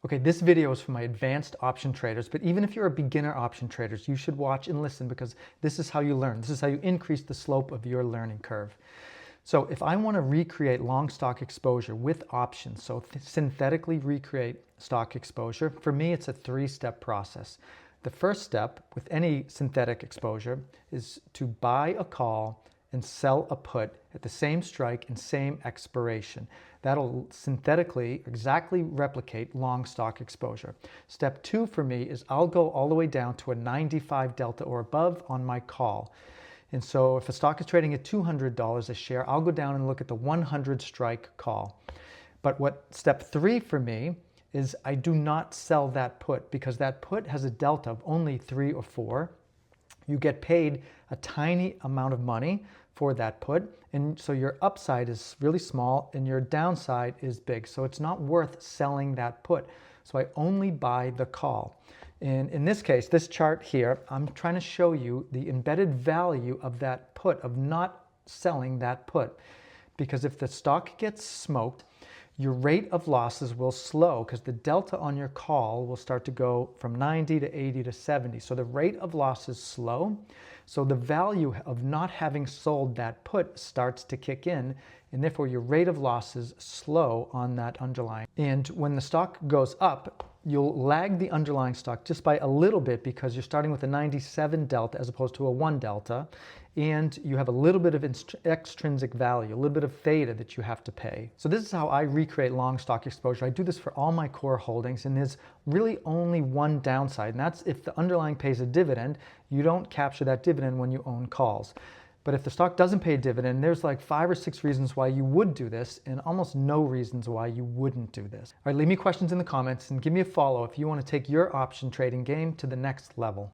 Okay, this video is for my advanced option traders, but even if you're a beginner option traders, you should watch and listen because this is how you learn. This is how you increase the slope of your learning curve. So if I want to recreate long stock exposure with options, so synthetically recreate stock exposure, for me it's a three-step process. The first step with any synthetic exposure is to buy a call and sell a put at the same strike and same expiration. That'll synthetically exactly replicate long stock exposure. Step two for me is I'll go all the way down to a 95 delta or above on my call. And so if a stock is trading at $200 a share, I'll go down and look at the 100 strike call. But what step three for me is I do not sell that put because that put has a delta of only 3 or 4. You get paid a tiny amount of money for that put, and so your upside is really small and your downside is big. So it's not worth selling that put. So I only buy the call. And in this case, this chart here, I'm trying to show you the embedded value of that put, of not selling that put. Because if the stock gets smoked, your rate of losses will slow because the delta on your call will start to go from 90 to 80 to 70. So the rate of losses slow. So the value of not having sold that put starts to kick in, and therefore your rate of losses slow on that underlying. And when the stock goes up, you'll lag the underlying stock just by a little bit because you're starting with a 97 delta as opposed to a 1 delta, and you have a little bit of extrinsic value, a little bit of theta that you have to pay. So this is how I recreate long stock exposure. I do this for all my core holdings, and there's really only one downside, and that's if the underlying pays a dividend, you don't capture that dividend when you own calls. But if the stock doesn't pay a dividend, there's like 5 or 6 reasons why you would do this and almost no reasons why you wouldn't do this. All right, leave me questions in the comments and give me a follow if you want to take your option trading game to the next level.